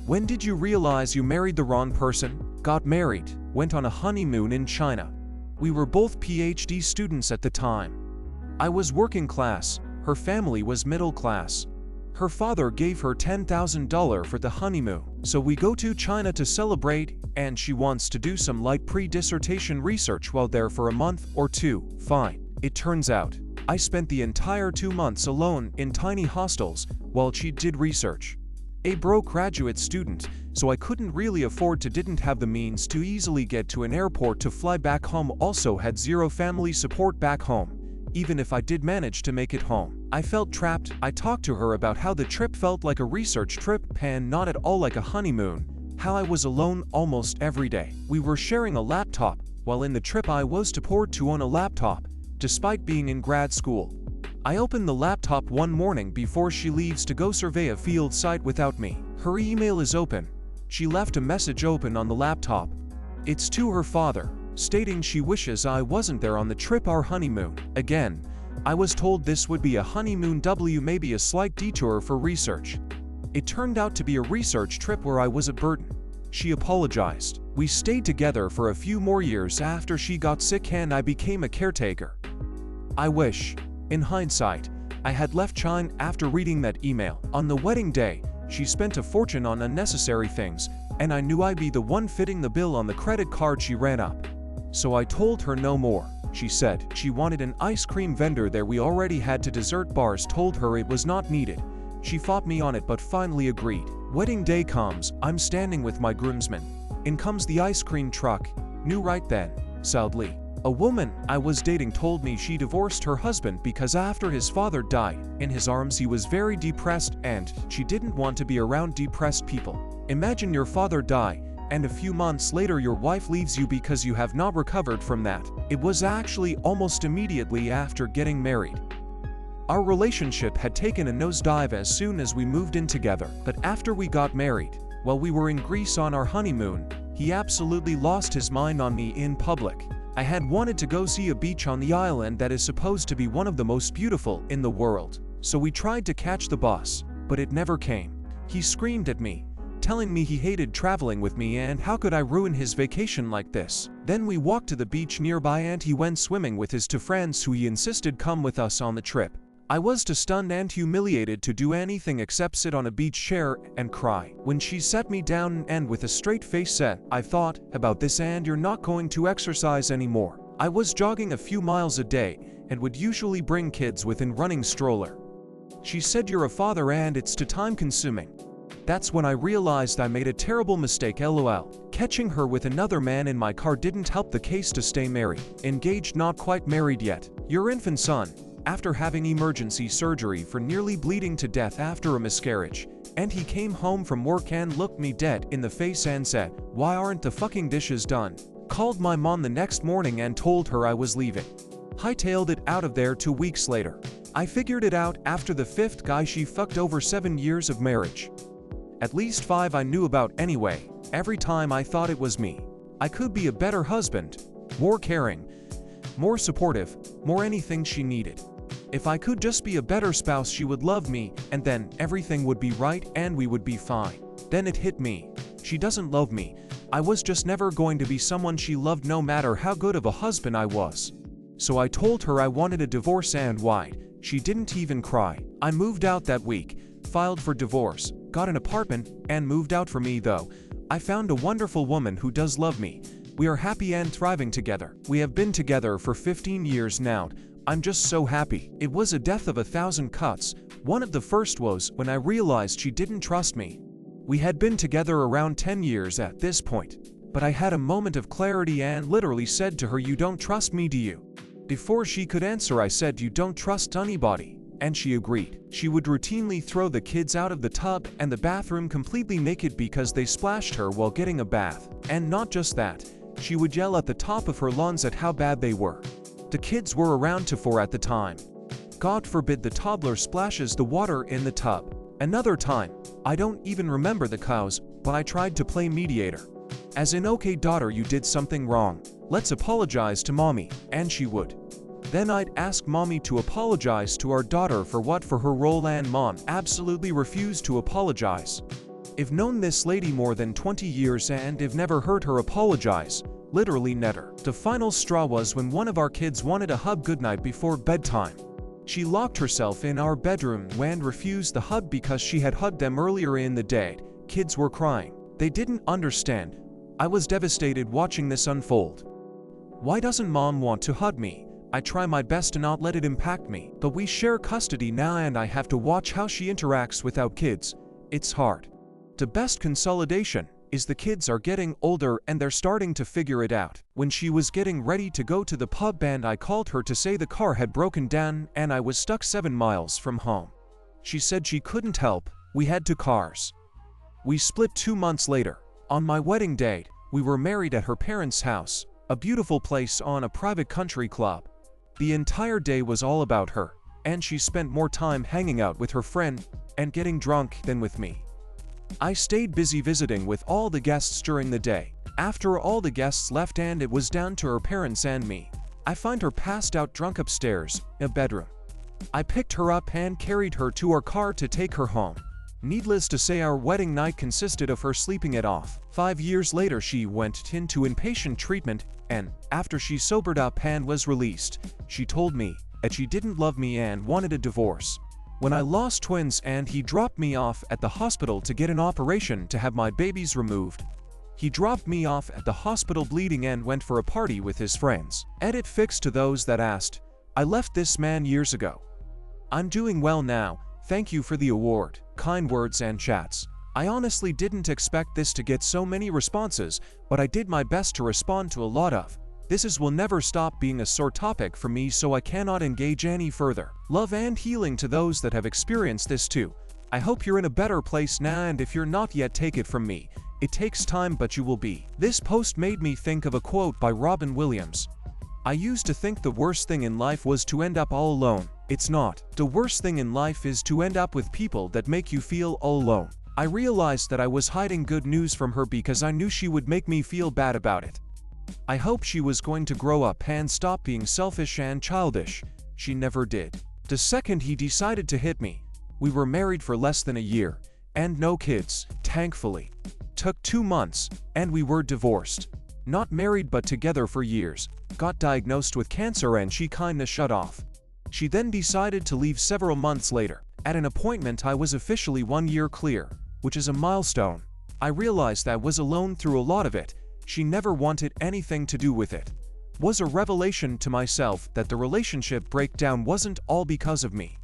When did you realize you married the wrong person? Got married, went on a honeymoon in China. We were both PhD students at the time. I was working class, her family was middle class. Her father gave her $10,000 for the honeymoon, so we go to China to celebrate, and she wants to do some light pre-dissertation research while there for a month or two. Fine. It turns out, I spent the entire 2 months alone in tiny hostels while she did research. A broke graduate student, so I couldn't really afford to didn't have the means to easily get to an airport to fly back home, also had zero family support back home. Even if I did manage to make it home, I felt trapped. I talked to her about how the trip felt like a research trip and not at all like a honeymoon, how I was alone almost every day. We were sharing a laptop, while in the trip I was supposed to own a laptop, despite being in grad school. I opened the laptop one morning before she leaves to go survey a field site without me. Her email is open. She left a message open on the laptop. It's to her father, stating she wishes I wasn't there on the trip, our honeymoon. Again, I was told this would be a honeymoon maybe a slight detour for research. It turned out to be a research trip where I was a burden. She apologized. We stayed together for a few more years after she got sick and I became a caretaker. I wish, in hindsight, I had left China after reading that email. On the wedding day, she spent a fortune on unnecessary things, and I knew I'd be the one fitting the bill on the credit card she ran up. So I told her no more. She said she wanted an ice cream vendor there. We already had to dessert bars, told her it was not needed. She fought me on it but finally agreed. Wedding day comes, I'm standing with my groomsmen. In comes the ice cream truck. Knew right then, sadly. A woman I was dating told me she divorced her husband because after his father died in his arms he was very depressed and she didn't want to be around depressed people. Imagine your father die, and a few months later your wife leaves you because you have not recovered from that. It was actually almost immediately after getting married. Our relationship had taken a nosedive as soon as we moved in together, but after we got married, while we were in Greece on our honeymoon, he absolutely lost his mind on me in public. I had wanted to go see a beach on the island that is supposed to be one of the most beautiful in the world, so we tried to catch the bus, but it never came. He screamed at me, telling me he hated traveling with me and how could I ruin his vacation like this. Then we walked to the beach nearby and he went swimming with his two friends who he insisted come with us on the trip. I was too stunned and humiliated to do anything except sit on a beach chair and cry. When she sat me down and with a straight face said, "I thought about this and you're not going to exercise anymore." I was jogging a few miles a day and would usually bring kids within running stroller. She said, "You're a father and it's too time consuming." That's when I realized I made a terrible mistake, lol. Catching her with another man in my car didn't help the case to stay married. Engaged, not quite married yet. Your infant son, after having emergency surgery for nearly bleeding to death after a miscarriage, and he came home from work and looked me dead in the face and said, "Why aren't the fucking dishes done?" Called my mom the next morning and told her I was leaving. Hightailed it out of there 2 weeks later. I figured it out after the 5th guy she fucked over 7 years of marriage. At least 5 I knew about anyway. Every time I thought it was me. I could be a better husband, more caring, more supportive, more anything she needed. If I could just be a better spouse, she would love me, and then everything would be right and we would be fine. Then it hit me. She doesn't love me. I was just never going to be someone she loved no matter how good of a husband I was. So I told her I wanted a divorce and why'd. She didn't even cry. I moved out that week, filed for divorce, got an apartment, and moved out for me though. I found a wonderful woman who does love me. We are happy and thriving together. We have been together for 15 years now. I'm just so happy. It was a death of 1,000 cuts. One of the first was when I realized she didn't trust me. We had been together around 10 years at this point. But I had a moment of clarity and literally said to her, "You don't trust me, do you?" Before she could answer, I said, "You don't trust anybody." And she agreed. She would routinely throw the kids out of the tub and the bathroom completely naked because they splashed her while getting a bath. And not just that, she would yell at the top of her lungs at how bad they were. The kids were around 4 at the time. God forbid the toddler splashes the water in the tub. Another time, I don't even remember the cause, but I tried to play mediator. As in, "Okay daughter, you did something wrong. Let's apologize to mommy," and she would. Then I'd ask mommy to apologize to our daughter for what, for her role, and mom absolutely refused to apologize. I've known this lady more than 20 years and I've never heard her apologize. Literally never. The final straw was when one of our kids wanted a hug goodnight before bedtime. She locked herself in our bedroom and refused the hug because she had hugged them earlier in the day. Kids were crying. They didn't understand. I was devastated watching this unfold. Why doesn't mom want to hug me? I try my best to not let it impact me, but we share custody now and I have to watch how she interacts with our kids. It's hard. The best consolidation is the kids are getting older and they're starting to figure it out. When she was getting ready to go to the pub and I called her to say the car had broken down and I was stuck 7 miles from home. She said she couldn't help, we had 2 cars. We split 2 months later. On my wedding date, we were married at her parents' house, a beautiful place on a private country club. The entire day was all about her, and she spent more time hanging out with her friend and getting drunk than with me. I stayed busy visiting with all the guests during the day. After all the guests left and it was down to her parents and me, I find her passed out drunk upstairs, in a bedroom. I picked her up and carried her to our car to take her home. Needless to say, our wedding night consisted of her sleeping it off. 5 years later she went into inpatient treatment, and after she sobered up and was released, she told me that she didn't love me and wanted a divorce. When I lost twins and he dropped me off at the hospital to get an operation to have my babies removed, he dropped me off at the hospital bleeding and went for a party with his friends. Edit fix to those that asked. I left this man years ago. I'm doing well now, thank you for the award, kind words and chats. I honestly didn't expect this to get so many responses, but I did my best to respond to a lot of. This will never stop being a sore topic for me, so I cannot engage any further. Love and healing to those that have experienced this too. I hope you're in a better place now, and if you're not yet, take it from me. It takes time, but you will be. This post made me think of a quote by Robin Williams. I used to think the worst thing in life was to end up all alone. It's not. The worst thing in life is to end up with people that make you feel all alone. I realized that I was hiding good news from her because I knew she would make me feel bad about it. I hoped she was going to grow up and stop being selfish and childish. She never did. The second he decided to hit me, we were married for less than a year, and no kids, thankfully. Took 2 months, and we were divorced. Not married but together for years. Got diagnosed with cancer and she kinda shut off. She then decided to leave several months later. At an appointment I was officially 1 year clear, which is a milestone. I realized I was alone through a lot of it. She never wanted anything to do with it. Was a revelation to myself that the relationship breakdown wasn't all because of me.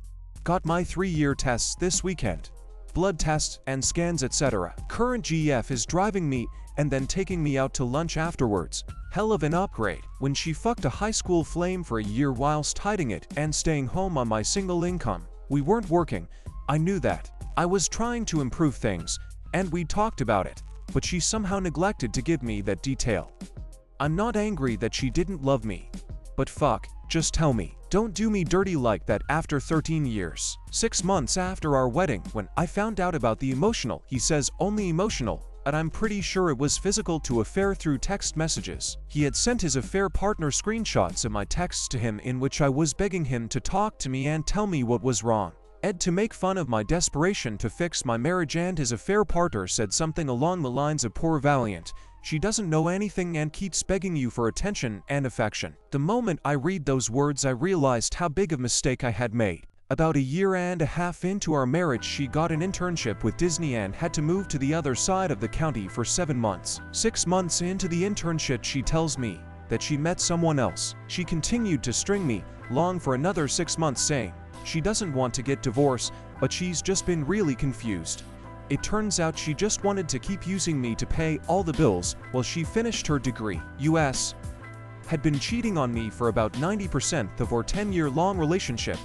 Got my 3-year tests this weekend. Blood tests and scans, etc. Current GF is driving me and then taking me out to lunch afterwards. Hell of an upgrade. When she fucked a high school flame for a year whilst hiding it and staying home on my single income. We weren't working. I knew that. I was trying to improve things, and we talked about it, but she somehow neglected to give me that detail. I'm not angry that she didn't love me, but fuck, just tell me. Don't do me dirty like that. After 13 years. 6 months after our wedding, when I found out about the emotional, he says only emotional, and I'm pretty sure it was physical to affair through text messages. He had sent his affair partner screenshots of my texts to him in which I was begging him to talk to me and tell me what was wrong. Ed to make fun of my desperation to fix my marriage, and his affair partner said something along the lines of poor Valiant. She doesn't know anything and keeps begging you for attention and affection. The moment I read those words I realized how big a mistake I had made. About 1.5 years into our marriage she got an internship with Disney and had to move to the other side of the county for 7 months. 6 months into the internship she tells me that she met someone else. She continued to string me along for another 6 months saying she doesn't want to get divorced, but she's just been really confused. It turns out she just wanted to keep using me to pay all the bills while she finished her degree. US had been cheating on me for about 90% of our 10-year-long relationship,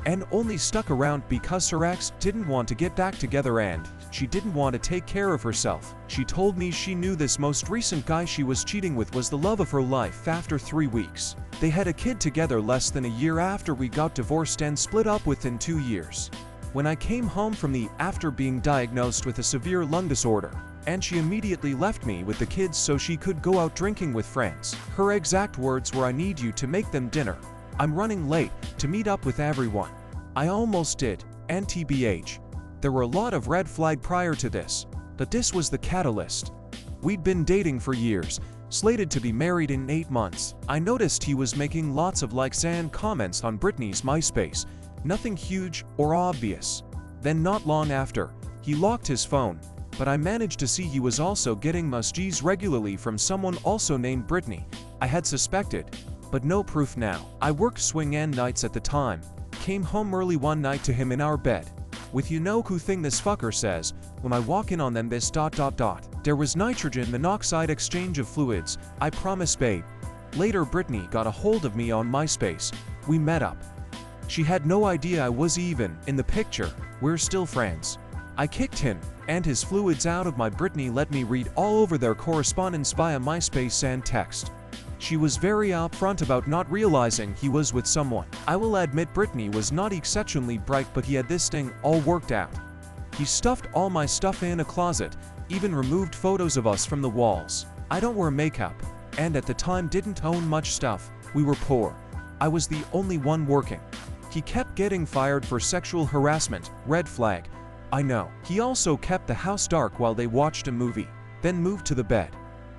and only stuck around because her ex didn't want to get back together and she didn't want to take care of herself. She told me she knew this most recent guy she was cheating with was the love of her life. After 3 weeks, they had a kid together less than a year after we got divorced and split up within 2 years. When I came home from the after being diagnosed with a severe lung disorder, and she immediately left me with the kids so she could go out drinking with friends. Her exact words were, "I need you to make them dinner. I'm running late to meet up with everyone." I almost did, and TBH. There were a lot of red flags prior to this. But this was the catalyst. We'd been dating for years, slated to be married in 8 months. I noticed he was making lots of likes and comments on Britney's MySpace, nothing huge or obvious. Then not long after, he locked his phone, but I managed to see he was also getting messages regularly from someone also named Britney. I had suspected, but no proof now. I worked swing and nights at the time, came home early one night to him in our bed. With you know who thing this fucker says, when I walk in on them this ... There was nitrogen monoxide exchange of fluids, I promise babe. Later Britney got a hold of me on MySpace, we met up. She had no idea I was even in the picture, we're still friends. I kicked him and his fluids out of my Britney let me read all over their correspondence via MySpace and text. She was very upfront about not realizing he was with someone. I will admit Britney was not exceptionally bright, but he had this thing all worked out. He stuffed all my stuff in a closet, even removed photos of us from the walls. I don't wear makeup, and at the time didn't own much stuff, we were poor. I was the only one working. He kept getting fired for sexual harassment, red flag. I know. He also kept the house dark while they watched a movie, then moved to the bed.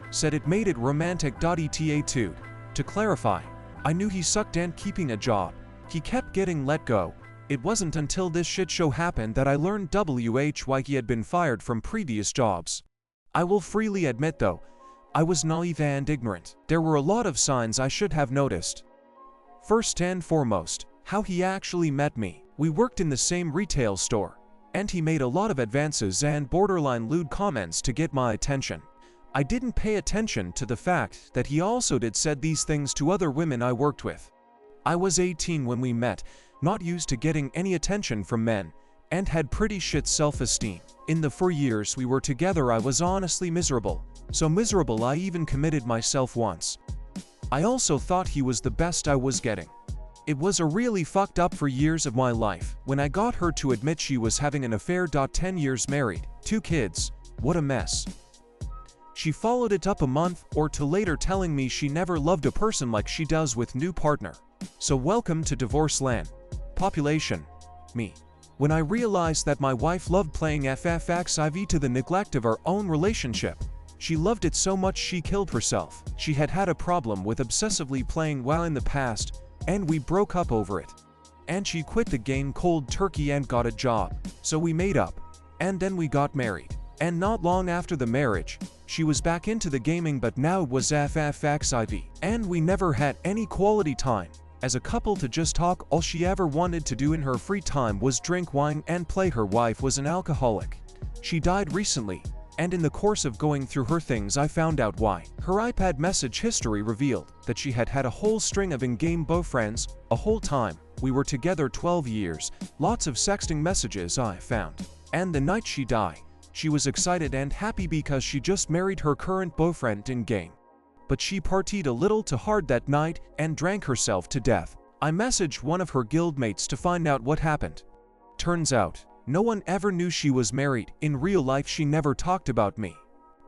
Said it made it romantic. Eta2. To clarify, I knew he sucked and keeping a job. He kept getting let go. It wasn't until this shit show happened that I learned why he had been fired from previous jobs. I will freely admit though, I was naive and ignorant. There were a lot of signs I should have noticed. First and foremost, how he actually met me. We worked in the same retail store, and he made a lot of advances and borderline lewd comments to get my attention. I didn't pay attention to the fact that he also said these things to other women I worked with. I was 18 when we met, not used to getting any attention from men, and had pretty shit self-esteem. In the 4 years we were together I was honestly miserable, so miserable I even committed myself once. I also thought he was the best I was getting. It was a really fucked up for years of my life. When I got her to admit she was having an affair. 10 years married, 2 kids, what a mess. She followed it up a month or two later telling me she never loved a person like she does with new partner. So welcome to divorce land. Population. Me. When I realized that my wife loved playing FFXIV to the neglect of our own relationship. She loved it so much she killed herself. She had had a problem with obsessively playing WoW in the past, and we broke up over it. And she quit the game cold turkey and got a job. So we made up. And then we got married. And not long after the marriage, she was back into the gaming, but now it was FFXIV. And we never had any quality time as a couple to just talk. All she ever wanted to do in her free time was drink wine and play. Her wife was an alcoholic. She died recently, and in the course of going through her things I found out why. Her iPad message history revealed that she had had a whole string of in-game boyfriends, a whole time. We were together 12 years, lots of sexting messages I found. And the night she died, she was excited and happy because she just married her current boyfriend in-game. But she partied a little too hard that night and drank herself to death. I messaged one of her guildmates to find out what happened. Turns out, no one ever knew she was married. In real life she never talked about me.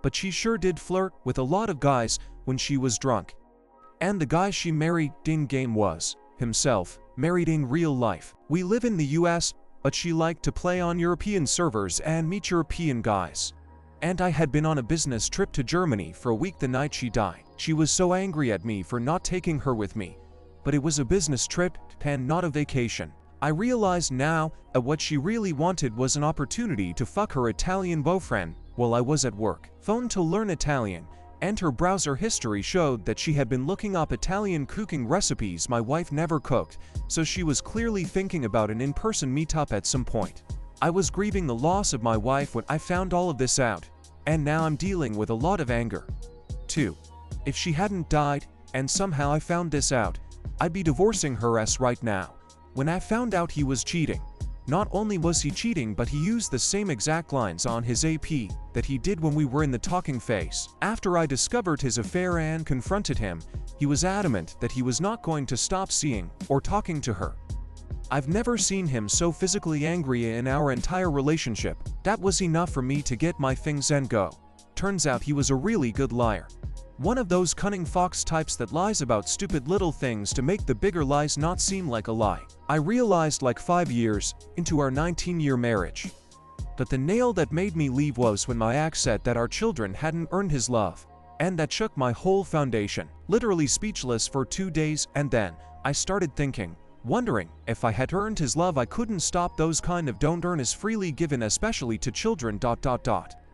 But she sure did flirt with a lot of guys when she was drunk. And the guy she married in-game was, himself, married in real life. We live in the US, but she liked to play on European servers and meet European guys. And I had been on a business trip to Germany for a week the night she died. She was so angry at me for not taking her with me. But it was a business trip and not a vacation. I realized now that what she really wanted was an opportunity to fuck her Italian boyfriend while I was at work. Phoned to learn Italian, and her browser history showed that she had been looking up Italian cooking recipes my wife never cooked, so she was clearly thinking about an in-person meetup at some point. I was grieving the loss of my wife when I found all of this out, and now I'm dealing with a lot of anger. 2. If she hadn't died, and somehow I found this out, I'd be divorcing her ass right now. When I found out he was cheating, not only was he cheating, but he used the same exact lines on his AP that he did when we were in the talking phase. After I discovered his affair and confronted him, he was adamant that he was not going to stop seeing or talking to her. I've never seen him so physically angry in our entire relationship. That was enough for me to get my things and go. Turns out he was a really good liar. One of those cunning fox types that lies about stupid little things to make the bigger lies not seem like a lie. I realized like 5 years into our 19-year marriage. But the nail that made me leave was when my ex said that our children hadn't earned his love. And that shook my whole foundation. Literally speechless for 2 days, and then I started thinking, wondering, if I had earned his love I couldn't stop those kind of don't earn is freely given, especially to children.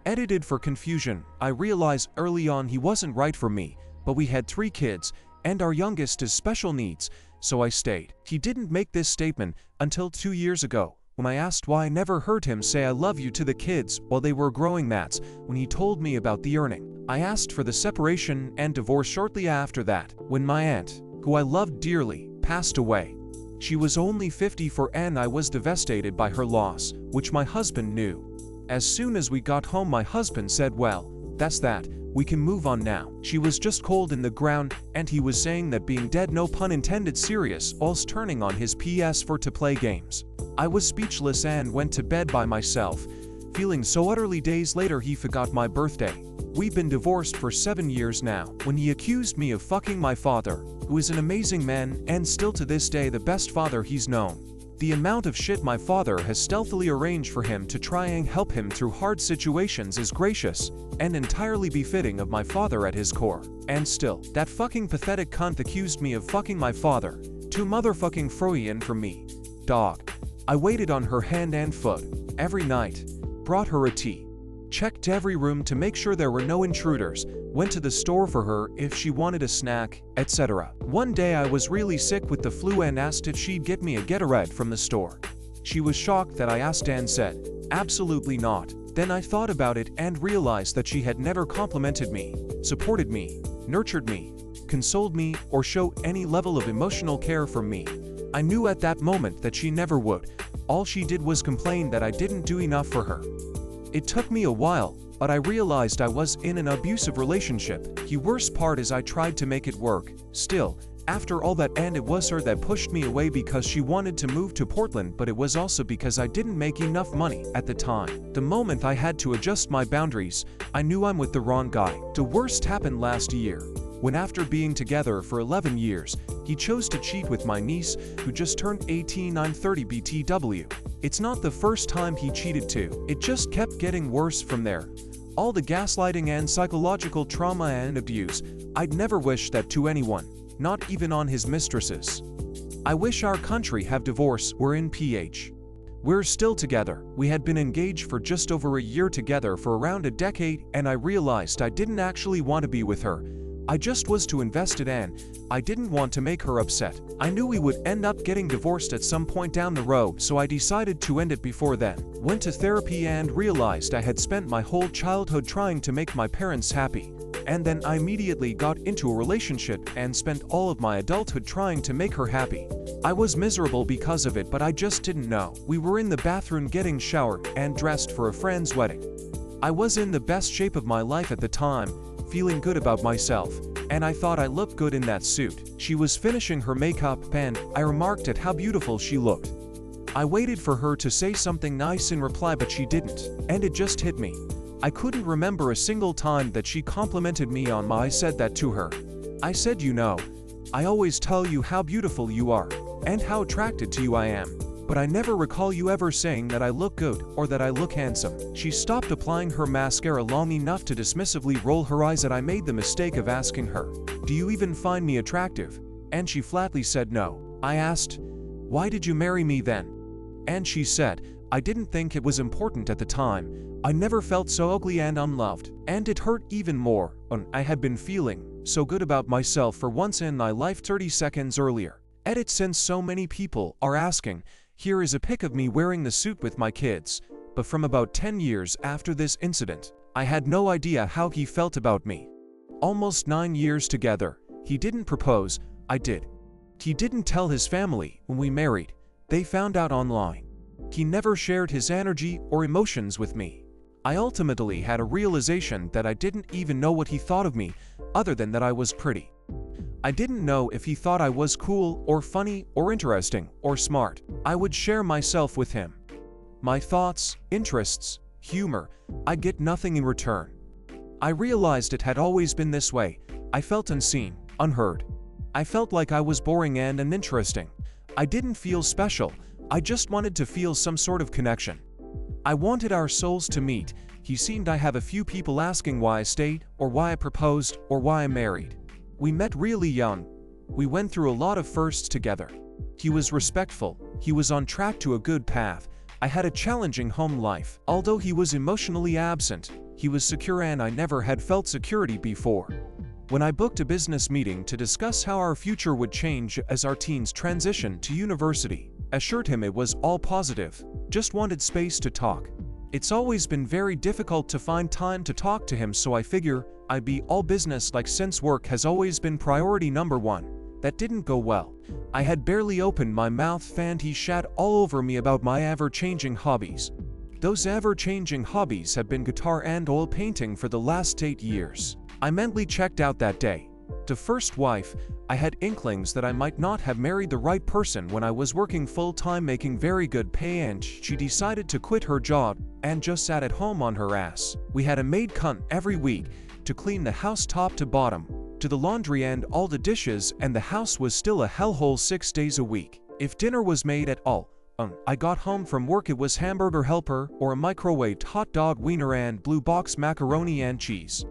Edited for confusion. I realized early on he wasn't right for me, but we had 3 kids, and our youngest is special needs, so I stayed. He didn't make this statement until 2 years ago, when I asked why I never heard him say I love you to the kids while they were growing. That's when he told me about the earning. I asked for the separation and divorce shortly after that, when my aunt, who I loved dearly, passed away. She was only 54 and I was devastated by her loss, which my husband knew. As soon as we got home my husband said, well, that's that, we can move on now. She was just cold in the ground, and he was saying that being dead, no pun intended, serious, whilst turning on his PS4 to play games. I was speechless and went to bed by myself, feeling so utterly. Days later he forgot my birthday. We've been divorced for 7 years now, when he accused me of fucking my father, who is an amazing man and still to this day the best father he's known. The amount of shit my father has stealthily arranged for him to try and help him through hard situations is gracious and entirely befitting of my father at his core. And still, that fucking pathetic cunt accused me of fucking my father. Too motherfucking Freudian for me. Dog. I waited on her hand and foot every night, brought her a tea, checked every room to make sure there were no intruders, went to the store for her if she wanted a snack, etc. One day I was really sick with the flu and asked if she'd get me a Gatorade from the store. She was shocked that I asked and said, absolutely not. Then I thought about it and realized that she had never complimented me, supported me, nurtured me, consoled me, or showed any level of emotional care for me. I knew at that moment that she never would. All she did was complain that I didn't do enough for her. It took me a while, but I realized I was in an abusive relationship. The worst part is I tried to make it work. Still, after all that, and it was her that pushed me away because she wanted to move to Portland, but it was also because I didn't make enough money at the time. The moment I had to adjust my boundaries, I knew I'm with the wrong guy. The worst happened last year, when after being together for 11 years, he chose to cheat with my niece, who just turned 18. I'm 30 BTW. It's not the first time he cheated too. It just kept getting worse from there. All the gaslighting and psychological trauma and abuse. I'd never wish that to anyone, not even on his mistresses. I wish our country have divorce. We're in PH. We're still together. We had been engaged for just over a year, together for around a decade, and I realized I didn't actually want to be with her. I just was too invested and I didn't want to make her upset. I knew we would end up getting divorced at some point down the road, so I decided to end it before then. Went to therapy and realized I had spent my whole childhood trying to make my parents happy. And then I immediately got into a relationship and spent all of my adulthood trying to make her happy. I was miserable because of it, but I just didn't know. We were in the bathroom getting showered and dressed for a friend's wedding. I was in the best shape of my life at the time, feeling good about myself, and I thought I looked good in that suit. She was finishing her makeup and I remarked at how beautiful she looked. I waited for her to say something nice in reply, but she didn't, and it just hit me. I couldn't remember a single time that she complimented me on my. I said that to her. I said, you know, I always tell you how beautiful you are and how attracted to you I am, but I never recall you ever saying that I look good or that I look handsome. She stopped applying her mascara long enough to dismissively roll her eyes at I made the mistake of asking her, do you even find me attractive? And she flatly said no. I asked, why did you marry me then? And she said, I didn't think it was important at the time. I never felt so ugly and unloved. And it hurt even more. I had been feeling so good about myself for once in my life 30 seconds earlier. Edit, since so many people are asking, here is a pic of me wearing the suit with my kids, but from about 10 years after this incident, I had no idea how he felt about me. Almost 9 years together, he didn't propose, I did. He didn't tell his family when we married, they found out online. He never shared his energy or emotions with me. I ultimately had a realization that I didn't even know what he thought of me, other than that I was pretty. I didn't know if he thought I was cool or funny or interesting or smart. I would share myself with him. My thoughts, interests, humor, I get nothing in return. I realized it had always been this way. I felt unseen, unheard. I felt like I was boring and uninteresting. I didn't feel special. I just wanted to feel some sort of connection. I wanted our souls to meet. He seemed I have a few people asking why I stayed, or why I proposed, or why I married. We met really young. We went through a lot of firsts together. He was respectful. He was on track to a good path. I had a challenging home life. Although he was emotionally absent, he was secure, and I never had felt security before. When I booked a business meeting to discuss how our future would change as our teens transitioned to university, I assured him it was all positive, just wanted space to talk. It's always been very difficult to find time to talk to him, so I figure I'd be all business like since work has always been priority number one. That didn't go well. I had barely opened my mouth and he shat all over me about my ever-changing hobbies. Those ever-changing hobbies have been guitar and oil painting for the last 8 years. I mentally checked out that day. To first wife, I had inklings that I might not have married the right person when I was working full-time making very good pay, and she decided to quit her job and just sat at home on her ass. We had a maid come every week to clean the house top to bottom, to the laundry and all the dishes, and the house was still a hellhole 6 days a week. If dinner was made at all, I got home from work, it was hamburger helper or a microwaved hot dog wiener and blue box macaroni and cheese.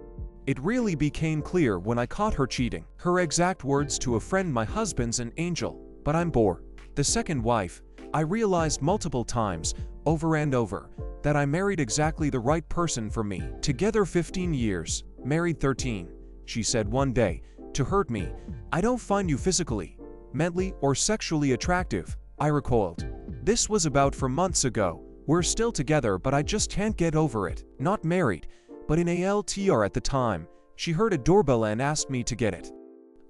It really became clear when I caught her cheating. Her exact words to a friend, "My husband's an angel, but I'm bored." The second wife, I realized multiple times, over and over, that I married exactly the right person for me. Together 15 years, married 13. She said one day, to hurt me, "I don't find you physically, mentally, or sexually attractive." I recoiled. This was about 4 months ago. We're still together, but I just can't get over it. Not married, but in ALTR at the time. She heard a doorbell and asked me to get it.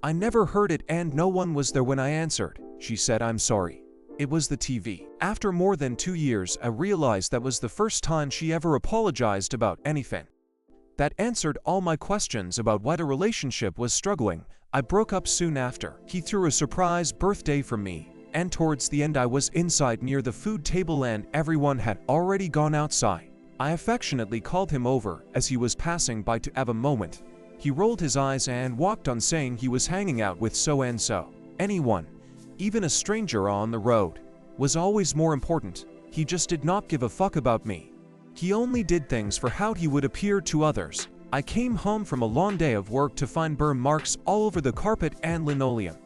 I never heard it and no one was there when I answered. She said, "I'm sorry. It was the TV." After more than 2 years, I realized that was the first time she ever apologized about anything. That answered all my questions about why the relationship was struggling. I broke up soon after. He threw a surprise birthday for me, and towards the end I was inside near the food table and everyone had already gone outside. I affectionately called him over as he was passing by to have a moment. He rolled his eyes and walked on, saying he was hanging out with so-and-so. Anyone, even a stranger on the road, was always more important. He just did not give a fuck about me. He only did things for how he would appear to others. I came home from a long day of work to find burn marks all over the carpet and linoleum.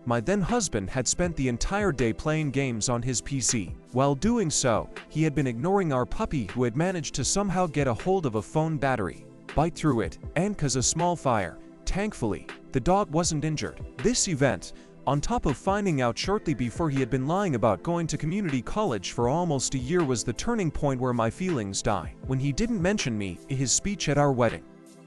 My then husband had spent the entire day playing games on his PC. While doing so, he had been ignoring our puppy, who had managed to somehow get a hold of a phone battery, bite through it, and cause a small fire. Thankfully, the dog wasn't injured. This event, on top of finding out shortly before he had been lying about going to community college for almost a year, was the turning point where my feelings died. When he didn't mention me in his speech at our wedding.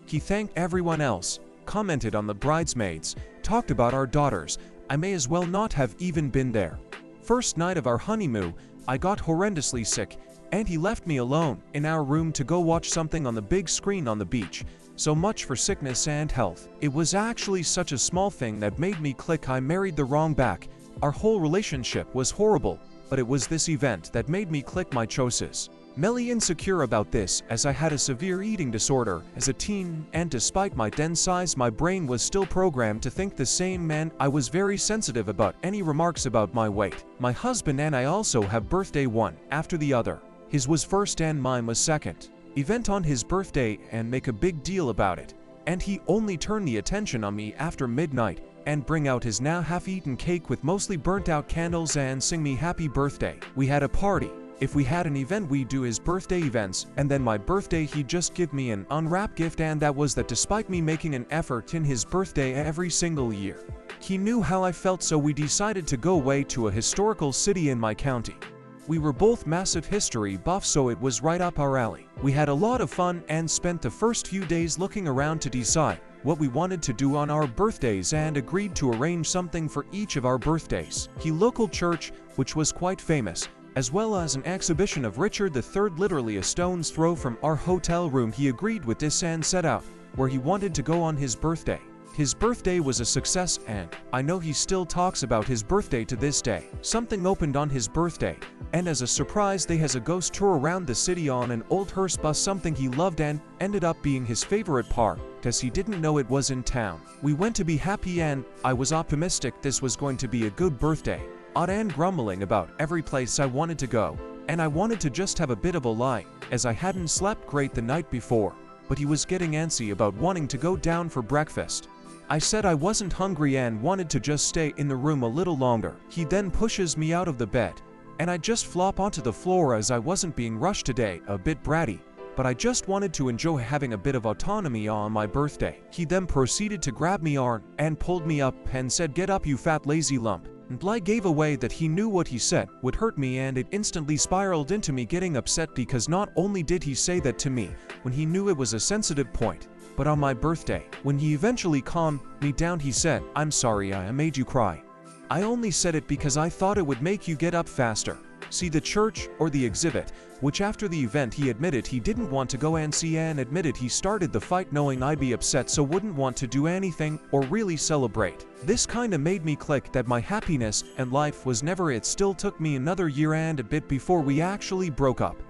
He thanked everyone else, commented on the bridesmaids, talked about our daughters. I may as well not have even been there. First night of our honeymoon, I got horrendously sick, and he left me alone in our room to go watch something on the big screen on the beach. So much for sickness and health. It was actually such a small thing that made me click. I married the wrong back. Our whole relationship was horrible, but it was this event that made me click my choices. Melly insecure about this, as I had a severe eating disorder as a teen, and despite my den size, my brain was still programmed to think the same, man. I was very sensitive about any remarks about my weight. My husband and I also have birthday one after the other. His was first and mine was second. Event on his birthday and make a big deal about it. And he only turned the attention on me after midnight and bring out his now half-eaten cake with mostly burnt out candles and sing me happy birthday. We had a party. If we had an event, we do his birthday events, and then my birthday he'd just give me an unwrapped gift, and that was that despite me making an effort in his birthday every single year. He knew how I felt, so we decided to go away to a historical city in my county. We were both massive history buffs, so it was right up our alley. We had a lot of fun and spent the first few days looking around to decide what we wanted to do on our birthdays, and agreed to arrange something for each of our birthdays. He local church, which was quite famous, as well as an exhibition of Richard III literally a stone's throw from our hotel room. He agreed with this and set out where he wanted to go on his birthday. His birthday was a success, and I know he still talks about his birthday to this day. Something opened on his birthday, and as a surprise they has a ghost tour around the city on an old hearse bus, something he loved and ended up being his favorite part, because he didn't know it was in town. We went to be happy, and I was optimistic this was going to be a good birthday. Odd and grumbling about every place I wanted to go, and I wanted to just have a bit of a lie, as I hadn't slept great the night before, but he was getting antsy about wanting to go down for breakfast. I said I wasn't hungry and wanted to just stay in the room a little longer. He then pushes me out of the bed, and I just flop onto the floor as I wasn't being rushed today, a bit bratty, but I just wanted to enjoy having a bit of autonomy on my birthday. He then proceeded to grab me arm and pulled me up and said, "Get up, you fat lazy lump." And I gave away that he knew what he said would hurt me, and it instantly spiraled into me getting upset because not only did he say that to me when he knew it was a sensitive point, but on my birthday, when he eventually calmed me down, he said, "I'm sorry I made you cry. I only said it because I thought it would make you get up faster." See the church or the exhibit, which after the event he admitted he didn't want to go and see, and admitted he started the fight knowing I'd be upset so wouldn't want to do anything or really celebrate. This kinda made me click that my happiness and life was never it. Still took me another year and a bit before we actually broke up.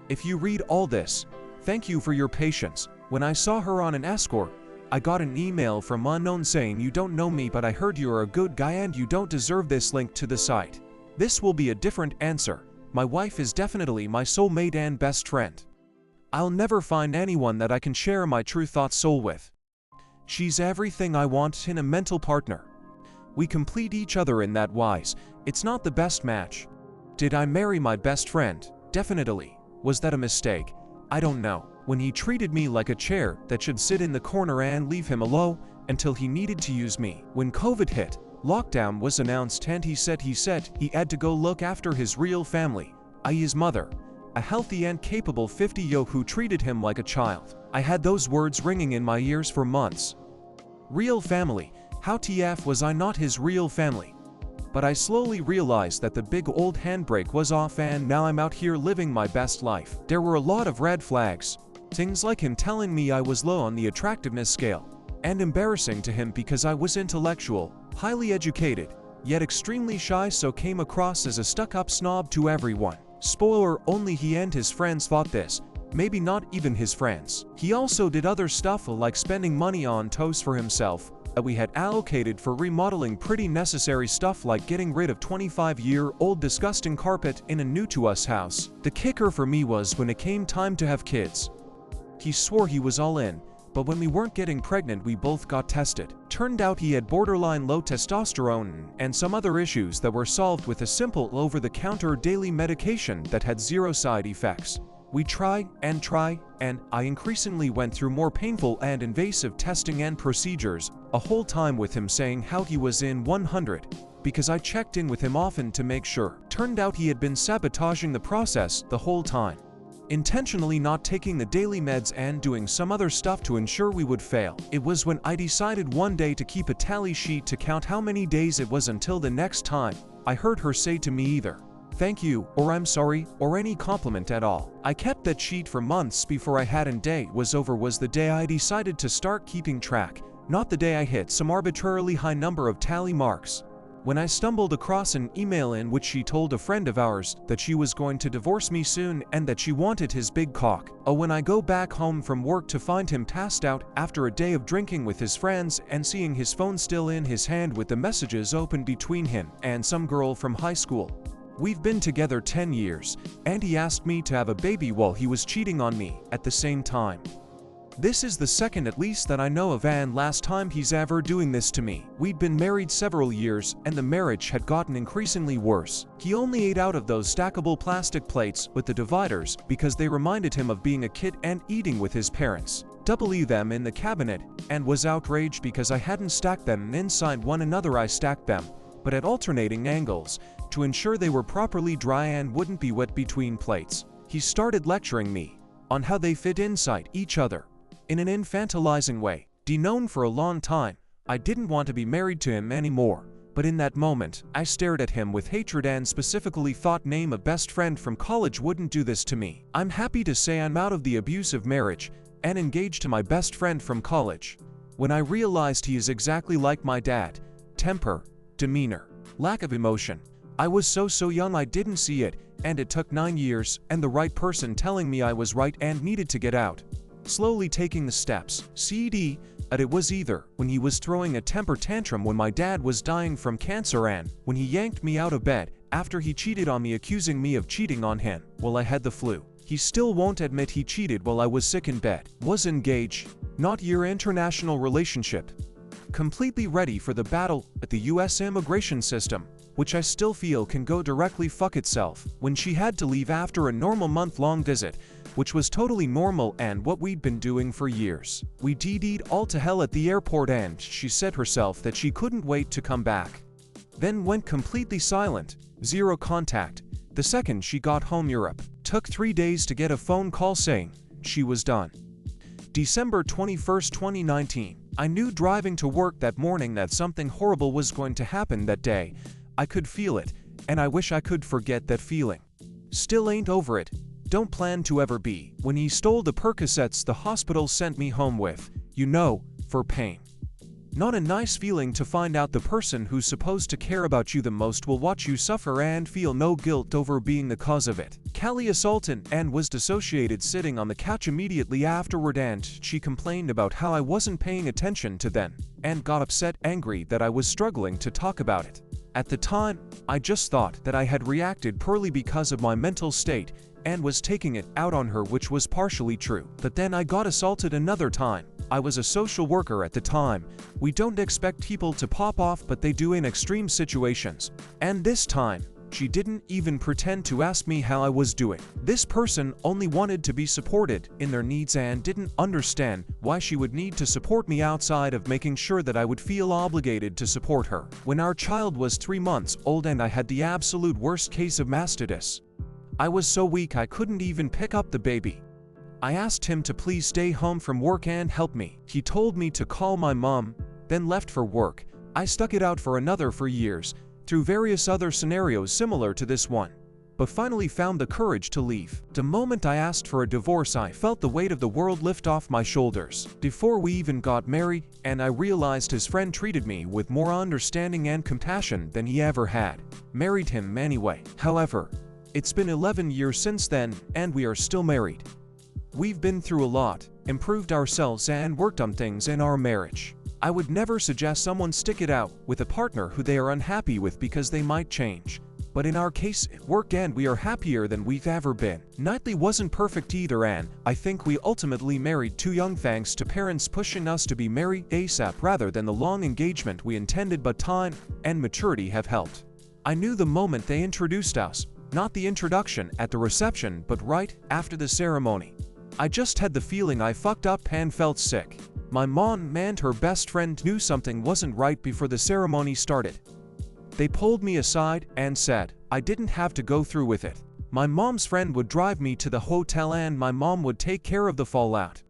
If you read all this, thank you for your patience. When I saw her on an escort, I got an email from unknown saying, "You don't know me, but I heard you're a good guy and you don't deserve this link to the site." This will be a different answer. My wife is definitely my soulmate and best friend. I'll never find anyone that I can share my true thoughts soul with. She's everything I want in a mental partner. We complete each other in that wise. It's not the best match. Did I marry my best friend? Definitely. Was that a mistake? I don't know. When he treated me like a chair that should sit in the corner and leave him alone until he needed to use me. When COVID hit, lockdown was announced and he said he had to go look after his real family, i.e. his mother, a healthy and capable 50-year-old who treated him like a child. I had those words ringing in my ears for months. Real family, how TF was I not his real family? But I slowly realized that the big old handbrake was off, and now I'm out here living my best life. There were a lot of red flags, things like him telling me I was low on the attractiveness scale, and embarrassing to him because I was intellectual, highly educated, yet extremely shy, so came across as a stuck-up snob to everyone. Spoiler, only he and his friends thought this, maybe not even his friends. He also did other stuff like spending money on toast for himself that we had allocated for remodeling, pretty necessary stuff like getting rid of 25-year-old disgusting carpet in a new-to-us house. The kicker for me was when it came time to have kids. He swore he was all in, but when we weren't getting pregnant we both got tested. Turned out he had borderline low testosterone and some other issues that were solved with a simple over-the-counter daily medication that had zero side effects. We tried, and I increasingly went through more painful and invasive testing and procedures, a whole time with him saying how he was in 100, because I checked in with him often to make sure. Turned out he had been sabotaging the process the whole time, intentionally not taking the daily meds and doing some other stuff to ensure we would fail. It was when I decided one day to keep a tally sheet to count how many days it was until the next time I heard her say to me either "Thank you," or "I'm sorry," or any compliment at all. I kept that sheet for months before I had, and day was over was the day I decided to start keeping track, not the day I hit some arbitrarily high number of tally marks. When I stumbled across an email in which she told a friend of ours that she was going to divorce me soon and that she wanted his big cock. Oh, when I go back home from work to find him passed out after a day of drinking with his friends and seeing his phone still in his hand with the messages open between him and some girl from high school. We've been together 10 years, and he asked me to have a baby while he was cheating on me at the same time. This is the second at least that I know of, and last time he's ever doing this to me. We'd been married several years, and the marriage had gotten increasingly worse. He only ate out of those stackable plastic plates with the dividers because they reminded him of being a kid and eating with his parents. Them in the cabinet, and was outraged because I hadn't stacked them inside one another. I stacked them, but at alternating angles, to ensure they were properly dry and wouldn't be wet between plates. He started lecturing me on how they fit inside each other in an infantilizing way. Known for a long time, I didn't want to be married to him anymore, but in that moment, I stared at him with hatred and specifically thought, name a best friend from college wouldn't do this to me. I'm happy to say I'm out of the abusive marriage and engaged to my best friend from college. When I realized he is exactly like my dad, temper, demeanor, lack of emotion. I was so young I didn't see it, and it took 9 years and the right person telling me I was right and needed to get out. Slowly taking the steps. It was either when he was throwing a temper tantrum when my dad was dying from cancer and when he yanked me out of bed after he cheated on me, accusing me of cheating on him while I had the flu. He still won't admit he cheated while I was sick in bed. Was engaged, not your international relationship. Completely ready for the battle at the US immigration system, which I still feel can go directly fuck itself. When she had to leave after a normal month-long visit, which was totally normal and what we'd been doing for years. We DD'd all to hell at the airport and she said herself that she couldn't wait to come back. Then went completely silent, zero contact. The second she got home Europe, took 3 days to get a phone call saying she was done. December 21st, 2019. I knew driving to work that morning that something horrible was going to happen that day. I could feel it, and I wish I could forget that feeling. Still ain't over it. Don't plan to ever be. When he stole the Percocets the hospital sent me home with, you know, for pain. Not a nice feeling to find out the person who's supposed to care about you the most will watch you suffer and feel no guilt over being the cause of it. Callie assaulted and was dissociated sitting on the couch immediately afterward, and she complained about how I wasn't paying attention to them and got upset, angry that I was struggling to talk about it. At the time, I just thought that I had reacted poorly because of my mental state and was taking it out on her, which was partially true. But then I got assaulted another time. I was a social worker at the time. We don't expect people to pop off, but they do in extreme situations. And this time, she didn't even pretend to ask me how I was doing. This person only wanted to be supported in their needs and didn't understand why she would need to support me outside of making sure that I would feel obligated to support her. When our child was 3 months old and I had the absolute worst case of mastitis, I was so weak I couldn't even pick up the baby. I asked him to please stay home from work and help me. He told me to call my mom, then left for work. I stuck it out for another 4 years, through various other scenarios similar to this one, but finally found the courage to leave. The moment I asked for a divorce, I felt the weight of the world lift off my shoulders. Before we even got married, and I realized his friend treated me with more understanding and compassion than he ever had. Married him anyway. However, it's been 11 years since then, and we are still married. We've been through a lot, improved ourselves and worked on things in our marriage. I would never suggest someone stick it out with a partner who they are unhappy with because they might change. But in our case, it worked and we are happier than we've ever been. Knightley wasn't perfect either, and I think we ultimately married too young thanks to parents pushing us to be married ASAP rather than the long engagement we intended, but time and maturity have helped. I knew the moment they introduced us, not the introduction at the reception but right after the ceremony. I just had the feeling I fucked up and felt sick. My mom and her best friend knew something wasn't right before the ceremony started. They pulled me aside and said I didn't have to go through with it. My mom's friend would drive me to the hotel and my mom would take care of the fallout.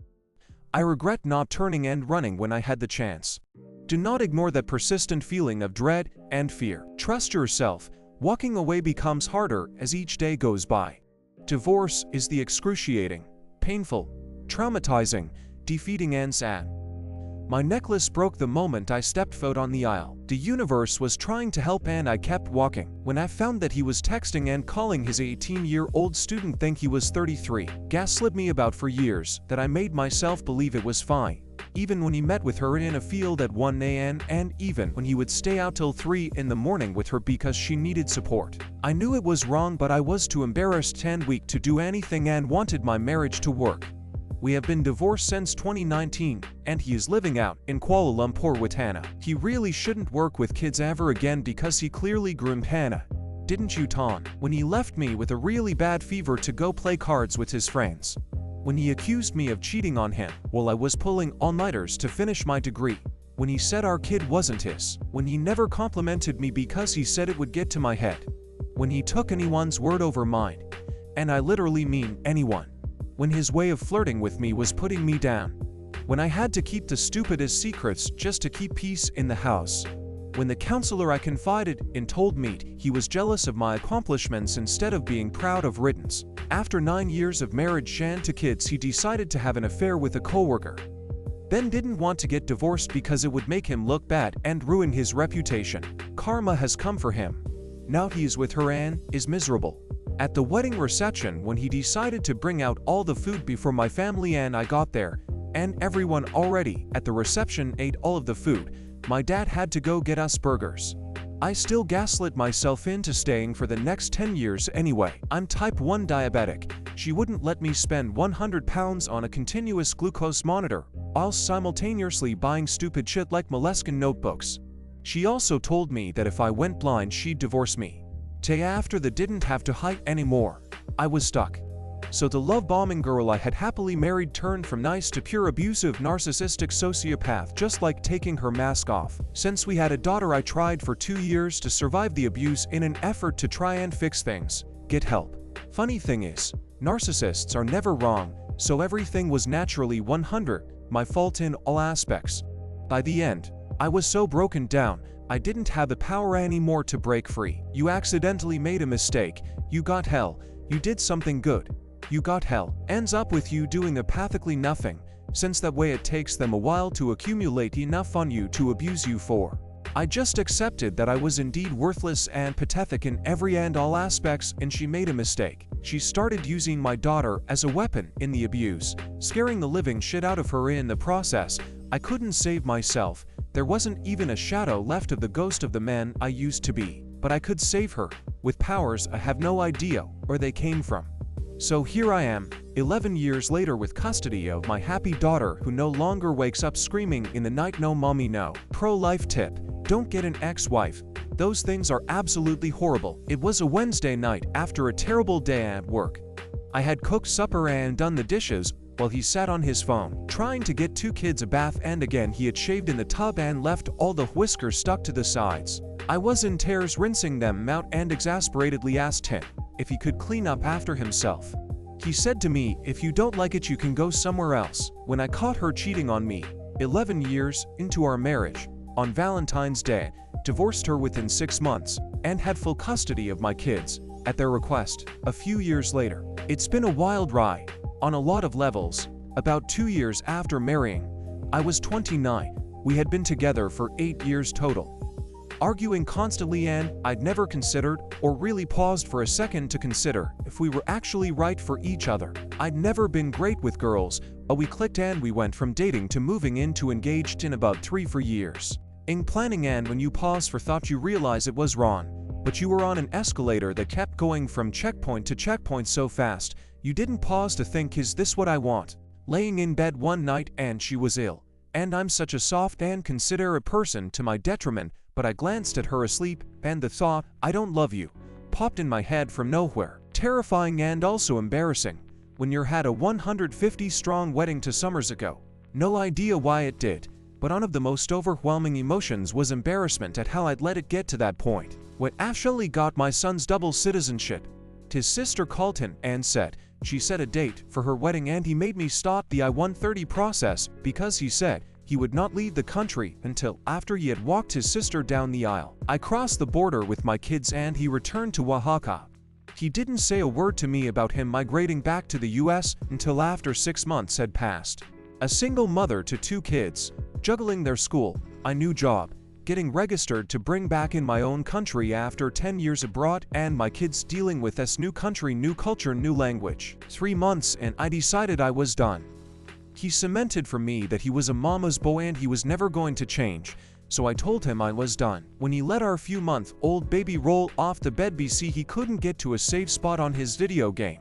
I regret not turning and running when I had the chance. Do not ignore that persistent feeling of dread and fear. Trust yourself. Walking away becomes harder as each day goes by. Divorce is the excruciating, painful, traumatizing, defeating and sad. My necklace broke the moment I stepped foot on the aisle. The universe was trying to help and I kept walking. When I found that he was texting and calling his 18-year-old student think he was 33, gaslit me about for years that I made myself believe it was fine. Even when he met with her in a field at 1 a.m. and even when he would stay out till 3 in the morning with her because she needed support. I knew it was wrong, but I was too embarrassed and weak to do anything and wanted my marriage to work. We have been divorced since 2019, and he is living out in Kuala Lumpur with Hannah. He really shouldn't work with kids ever again because he clearly groomed Hannah. Didn't you, Tom? When he left me with a really bad fever to go play cards with his friends. When he accused me of cheating on him while I was pulling all-nighters to finish my degree. When he said our kid wasn't his. When he never complimented me because he said it would get to my head. When he took anyone's word over mine. And I literally mean anyone. When his way of flirting with me was putting me down. When I had to keep the stupidest secrets just to keep peace in the house. When the counselor I confided in told me he was jealous of my accomplishments instead of being proud of riddance. After 9 years of marriage and 2 kids, he decided to have an affair with a coworker. Then didn't want to get divorced because it would make him look bad and ruin his reputation. Karma has come for him. Now he is with her and is miserable. At the wedding reception, when he decided to bring out all the food before my family and I got there, and everyone already at the reception ate all of the food, my dad had to go get us burgers. I still gaslit myself into staying for the next 10 years anyway. I'm type 1 diabetic. She wouldn't let me spend £100 on a continuous glucose monitor, while simultaneously buying stupid shit like Moleskine notebooks. She also told me that if I went blind she'd divorce me. Day after the didn't have to hide anymore. I was stuck. So the love-bombing girl I had happily married turned from nice to pure abusive narcissistic sociopath, just like taking her mask off. Since we had a daughter, I tried for 2 years to survive the abuse in an effort to try and fix things, get help. Funny thing is, narcissists are never wrong, so everything was naturally 100% my fault in all aspects. By the end, I was so broken down, I didn't have the power anymore to break free. You accidentally made a mistake, you got hell. You did something good, you got hell. Ends up with you doing apathically nothing, since that way it takes them a while to accumulate enough on you to abuse you for. I just accepted that I was indeed worthless and pathetic in every and all aspects, and she made a mistake. She started using my daughter as a weapon in the abuse, scaring the living shit out of her in the process. I couldn't save myself. There wasn't even a shadow left of the ghost of the man I used to be. But I could save her, with powers I have no idea where they came from. So here I am, 11 years later with custody of my happy daughter who no longer wakes up screaming in the night, "No mommy no." Pro-life tip: don't get an ex-wife. Those things are absolutely horrible. It was a Wednesday night after a terrible day at work. I had cooked supper and done the dishes while he sat on his phone, trying to get 2 kids a bath, and again he had shaved in the tub and left all the whiskers stuck to the sides. I was in tears, rinsing them out, and exasperatedly asked him if he could clean up after himself. He said to me, "If you don't like it you can go somewhere else." When I caught her cheating on me, 11 years into our marriage, on Valentine's Day, divorced her within 6 months, and had full custody of my kids, at their request, a few years later. It's been a wild ride, on a lot of levels. About 2 years after marrying, I was 29, we had been together for 8 years total. Arguing constantly, and I'd never considered, or really paused for a second to consider, if we were actually right for each other. I'd never been great with girls, but we clicked and we went from dating to moving in to engaged in about 3-4 years. In planning, and when you pause for thought you realize it was wrong, but you were on an escalator that kept going from checkpoint to checkpoint so fast, you didn't pause to think, is this what I want? Laying in bed one night and she was ill. And I'm such a soft and considerate person to my detriment, but I glanced at her asleep, and the thought, "I don't love you," popped in my head from nowhere. Terrifying and also embarrassing, when you had a 150-strong wedding 2 summers ago. No idea why it did, but one of the most overwhelming emotions was embarrassment at how I'd let it get to that point. When actually got my son's double citizenship, his sister called him and said she set a date for her wedding, and he made me stop the I-130 process because he said he would not leave the country until after he had walked his sister down the aisle. I crossed the border with my kids and he returned to Oaxaca. He didn't say a word to me about him migrating back to the US until after 6 months had passed. A single mother to 2 kids, juggling their school, a new job, getting registered to bring back in my own country after 10 years abroad, and my kids dealing with this new country, new culture, new language. 3 months and I decided I was done. He cemented for me that he was a mama's boy and he was never going to change, so I told him I was done. When he let our few-month-old baby roll off the bed BC, he couldn't get to a safe spot on his video game.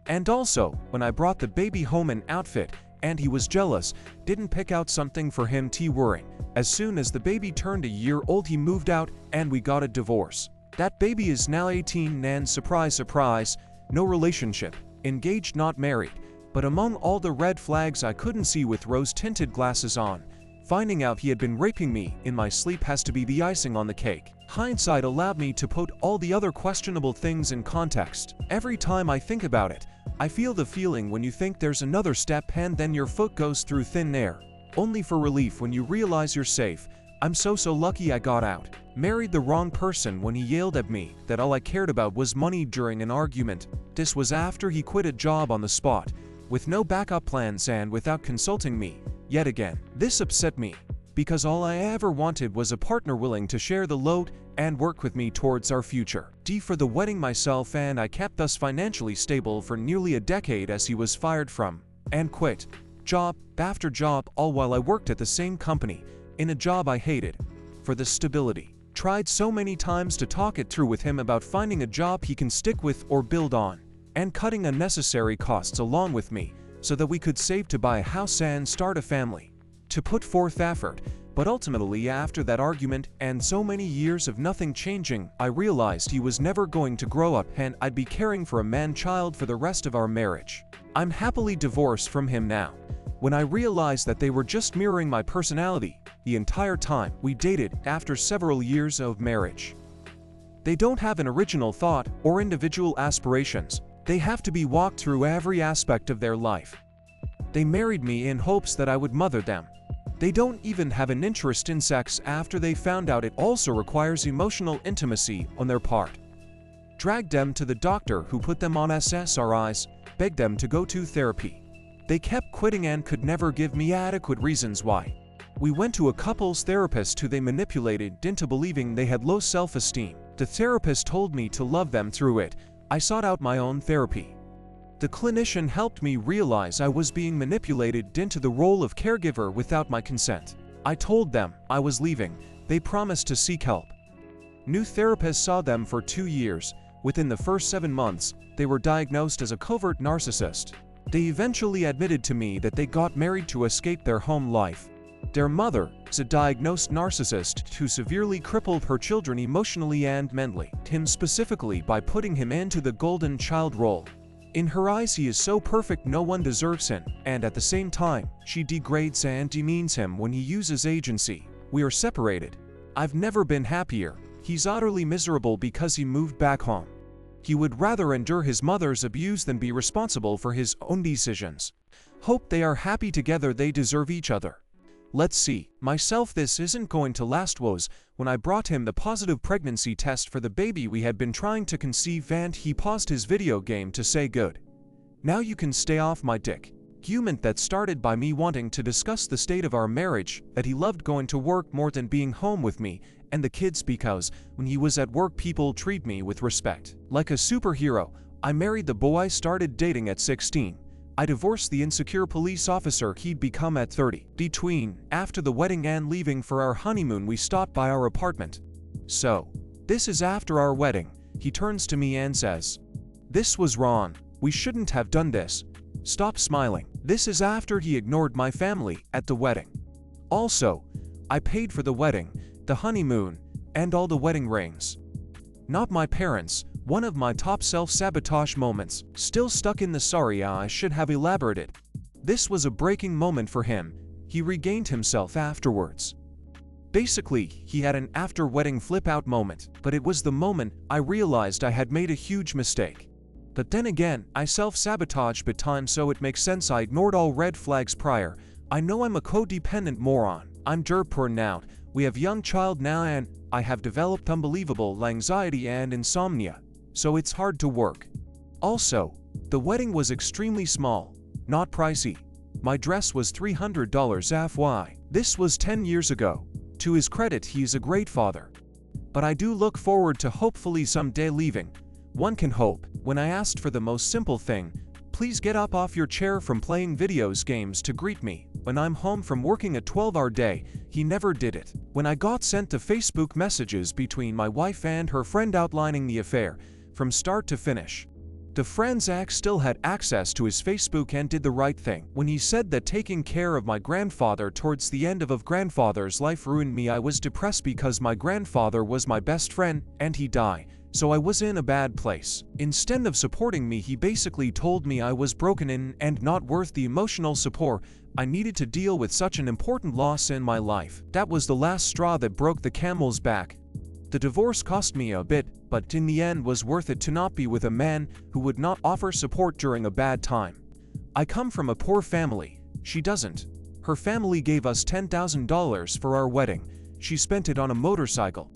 And also, when I brought the baby home an outfit, and he was jealous, didn't pick out something for him to worry. As soon as the baby turned a year old, he moved out and we got a divorce. That baby is now 18 and surprise, surprise, no relationship, engaged, not married. But among all the red flags I couldn't see with rose-tinted glasses on, finding out he had been raping me in my sleep has to be the icing on the cake. Hindsight allowed me to put all the other questionable things in context. Every time I think about it, I feel the feeling when you think there's another step and then your foot goes through thin air, only for relief when you realize you're safe. I'm so lucky I got out. Married the wrong person when he yelled at me that all I cared about was money during an argument. This was after he quit a job on the spot, with no backup plans and without consulting me, yet again. This upset me, because all I ever wanted was a partner willing to share the load and work with me towards our future. For the wedding myself, and I kept us financially stable for nearly a decade as he was fired from, and quit, job after job, all while I worked at the same company, in a job I hated, for the stability. Tried so many times to talk it through with him about finding a job he can stick with or build on, and cutting unnecessary costs along with me, so that we could save to buy a house and start a family. To put forth effort, but ultimately after that argument and so many years of nothing changing, I realized he was never going to grow up and I'd be caring for a man-child for the rest of our marriage. I'm happily divorced from him now. When I realized that they were just mirroring my personality the entire time we dated after several years of marriage. They don't have an original thought or individual aspirations. They have to be walked through every aspect of their life. They married me in hopes that I would mother them. They don't even have an interest in sex after they found out it also requires emotional intimacy on their part. Dragged them to the doctor who put them on SSRIs, begged them to go to therapy. They kept quitting and could never give me adequate reasons why. We went to a couples therapist who they manipulated into believing they had low self-esteem. The therapist told me to love them through it. I sought out my own therapy. The clinician helped me realize I was being manipulated into the role of caregiver without my consent. I told them I was leaving. They promised to seek help. New therapists saw them for 2 years. Within the first 7 months, they were diagnosed as a covert narcissist. They eventually admitted to me that they got married to escape their home life. Their mother is a diagnosed narcissist who severely crippled her children emotionally and mentally, him specifically by putting him into the golden child role. In her eyes he is so perfect no one deserves him, and at the same time, she degrades and demeans him when he uses agency. We are separated. I've never been happier. He's utterly miserable because he moved back home. He would rather endure his mother's abuse than be responsible for his own decisions. Hope they are happy together, they deserve each other. Let's see, myself, this isn't going to last was when I brought him the positive pregnancy test for the baby we had been trying to conceive and he paused his video game to say good. Now you can stay off my dick. Argument that started by me wanting to discuss the state of our marriage, that he loved going to work more than being home with me and the kids because when he was at work people treat me with respect. Like a superhero, I married the boy I started dating at 16. I divorced the insecure police officer he'd become at 30. After the wedding and leaving for our honeymoon we stopped by our apartment. So, this is after our wedding. He turns to me and says, "This was wrong. We shouldn't have done this. Stop smiling." This is after he ignored my family at the wedding. Also, I paid for the wedding, the honeymoon, and all the wedding rings. Not my parents. One of my top self-sabotage moments, still stuck in the sorry I should have elaborated. This was a breaking moment for him. He regained himself afterwards. Basically, he had an after-wedding flip-out moment, but it was the moment I realized I had made a huge mistake. But then again, I self-sabotage bit time so it makes sense I ignored all red flags prior. I know I'm a codependent moron. I'm dirt poor now. We have young child now and I have developed unbelievable anxiety and insomnia. So it's hard to work. Also, the wedding was extremely small, not pricey. My dress was $300 FY. This was 10 years ago. To his credit, he's a great father. But I do look forward to hopefully someday leaving. One can hope. When I asked for the most simple thing, please get up off your chair from playing games to greet me when I'm home from working a 12-hour day, he never did it. When I got sent the Facebook messages between my wife and her friend outlining the affair, from start to finish. The friend's ex still had access to his Facebook and did the right thing. When he said that taking care of my grandfather towards the end of grandfather's life ruined me, I was depressed because my grandfather was my best friend and he died, so I was in a bad place. Instead of supporting me, he basically told me I was broken in and not worth the emotional support I needed to deal with such an important loss in my life. That was the last straw that broke the camel's back. The divorce cost me a bit, but in the end was worth it to not be with a man who would not offer support during a bad time. I come from a poor family. She doesn't. Her family gave us $10,000 for our wedding. She spent it on a motorcycle.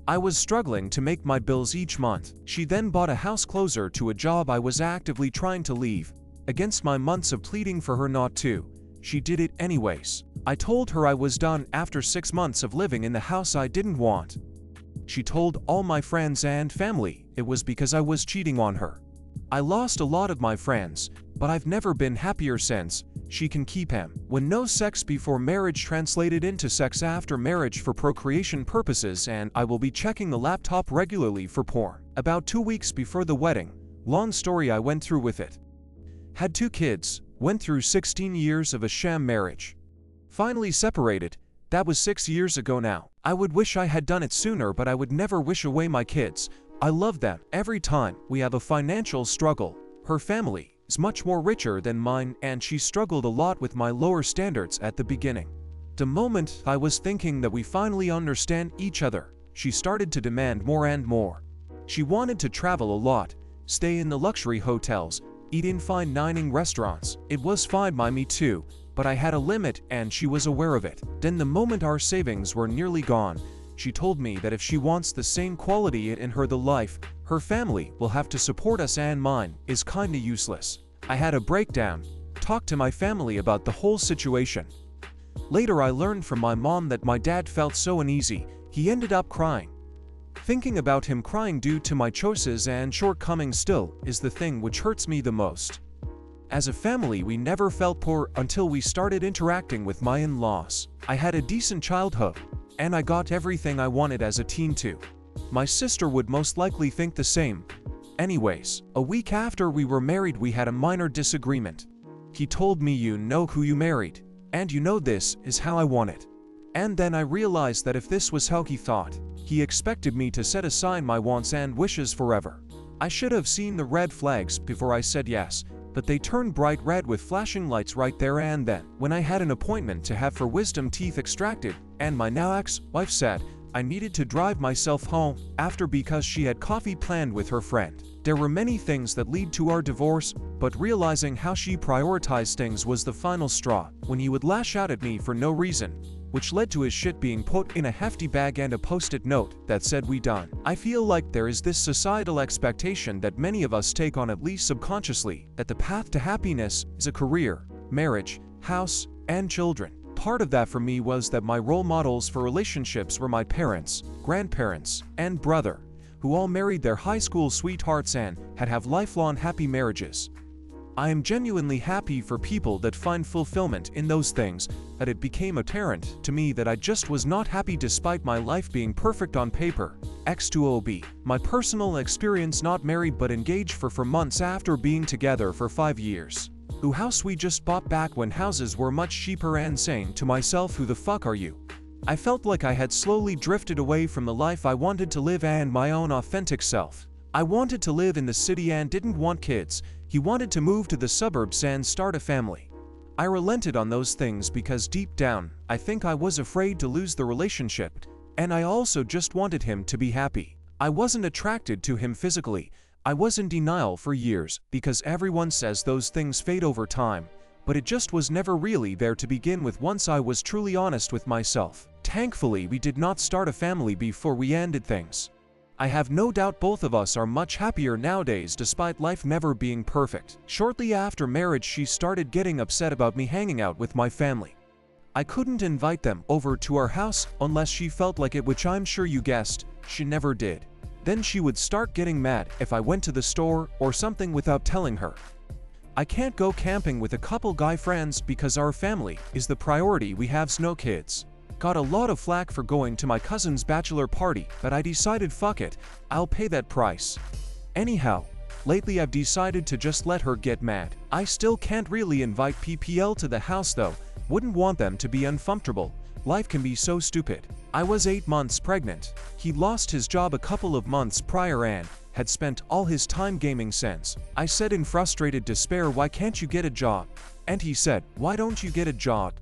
I was struggling to make my bills each month. She then bought a house closer to a job I was actively trying to leave. Against my months of pleading for her not to, she did it anyways. I told her I was done after 6 months of living in the house I didn't want. She told all my friends and family it was because I was cheating on her. I lost a lot of my friends, but I've never been happier since. She can keep him. When no sex before marriage translated into sex after marriage for procreation purposes, and I will be checking the laptop regularly for porn. About 2 weeks before the wedding. Long story, I went through with it. Had 2 kids, went through 16 years of a sham marriage. Finally separated. That was 6 years ago now. I would wish I had done it sooner, but I would never wish away my kids. I love them. Every time we have a financial struggle, her family is much more richer than mine, and she struggled a lot with my lower standards at the beginning. The moment I was thinking that we finally understand each other, she started to demand more and more. She wanted to travel a lot, stay in the luxury hotels, eat in fine dining restaurants. It was fine by me too, but I had a limit and she was aware of it. Then the moment our savings were nearly gone, she told me that if she wants the same quality in her the life, her family will have to support us, and mine is kinda useless. I had a breakdown, talked to my family about the whole situation. Later I learned from my mom that my dad felt so uneasy, he ended up crying. Thinking about him crying due to my choices and shortcomings still is the thing which hurts me the most. As a family, we never felt poor until we started interacting with my in-laws. I had a decent childhood, and I got everything I wanted as a teen too. My sister would most likely think the same. Anyways, a week after we were married, we had a minor disagreement. He told me, "You know who you married, and you know this is how I want it." And then I realized that if this was how he thought, he expected me to set aside my wants and wishes forever. I should have seen the red flags before I said yes, but they turned bright red with flashing lights right there and then. When I had an appointment to have her wisdom teeth extracted, and my now ex-wife said I needed to drive myself home after because she had coffee planned with her friend. There were many things that lead to our divorce, but realizing how she prioritized things was the final straw. When he would lash out at me for no reason, which led to his shit being put in a hefty bag and a post-it note that said "we done." I feel like there is this societal expectation that many of us take on, at least subconsciously, that the path to happiness is a career, marriage, house, and children. Part of that for me was that my role models for relationships were my parents, grandparents, and brother, who all married their high school sweethearts and had lifelong happy marriages. I am genuinely happy for people that find fulfillment in those things, but it became apparent to me that I just was not happy despite my life being perfect on paper. X2OB. My personal experience: not married but engaged for months after being together for 5 years. Who house we just bought back when houses were much cheaper, and saying to myself, who the fuck are you? I felt like I had slowly drifted away from the life I wanted to live and my own authentic self. I wanted to live in the city and didn't want kids. He wanted to move to the suburbs and start a family. I relented on those things because deep down, I think I was afraid to lose the relationship, and I also just wanted him to be happy. I wasn't attracted to him physically. I was in denial for years because everyone says those things fade over time, but it just was never really there to begin with once I was truly honest with myself. Thankfully, we did not start a family before we ended things. I have no doubt both of us are much happier nowadays despite life never being perfect. Shortly after marriage, she started getting upset about me hanging out with my family. I couldn't invite them over to our house unless she felt like it, which I'm sure you guessed, she never did. Then she would start getting mad if I went to the store or something without telling her. I can't go camping with a couple guy friends because our family is the priority. We have no kids. Got a lot of flack for going to my cousin's bachelor party, but I decided fuck it, I'll pay that price. Anyhow, lately I've decided to just let her get mad. I still can't really invite PPL to the house though, wouldn't want them to be uncomfortable. Life can be so stupid. I was 8 months pregnant. He lost his job a couple of months prior and had spent all his time gaming since. I said in frustrated despair, "Why can't you get a job?" And he said, "Why don't you get a job?"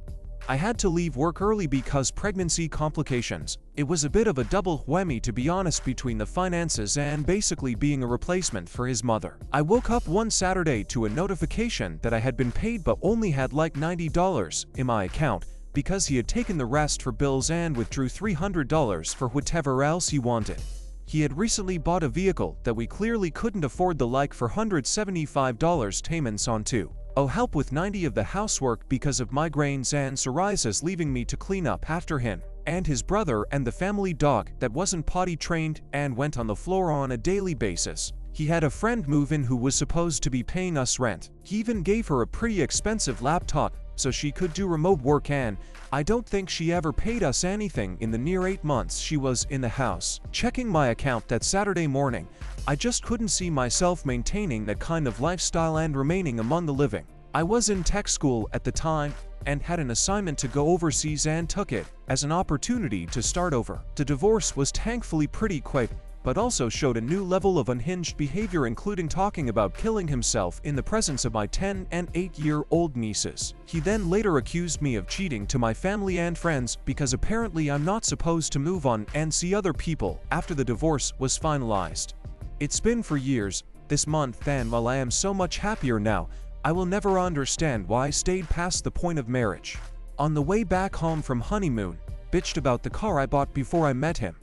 I had to leave work early because pregnancy complications. It was a bit of a double whammy, to be honest, between the finances and basically being a replacement for his mother. I woke up one Saturday to a notification that I had been paid but only had like $90 in my account because he had taken the rest for bills and withdrew $300 for whatever else he wanted. He had recently bought a vehicle that we clearly couldn't afford the like for $175 payments on too. Oh, help with 90 of the housework because of migraines and psoriasis, leaving me to clean up after him and his brother and the family dog that wasn't potty trained and went on the floor on a daily basis. He had a friend move in who was supposed to be paying us rent. He even gave her a pretty expensive laptop so she could do remote work, and I don't think she ever paid us anything in the near 8 months she was in the house. Checking my account that Saturday morning, I just couldn't see myself maintaining that kind of lifestyle and remaining among the living. I was in tech school at the time and had an assignment to go overseas and took it as an opportunity to start over. The divorce was thankfully pretty quick, but also showed a new level of unhinged behavior, including talking about killing himself in the presence of my 10 and 8-year-old nieces. He then later accused me of cheating to my family and friends because apparently I'm not supposed to move on and see other people after the divorce was finalized. It's been for years, this month, and while I am so much happier now, I will never understand why I stayed past the point of marriage. On the way back home from honeymoon, bitched about the car I bought before I met him.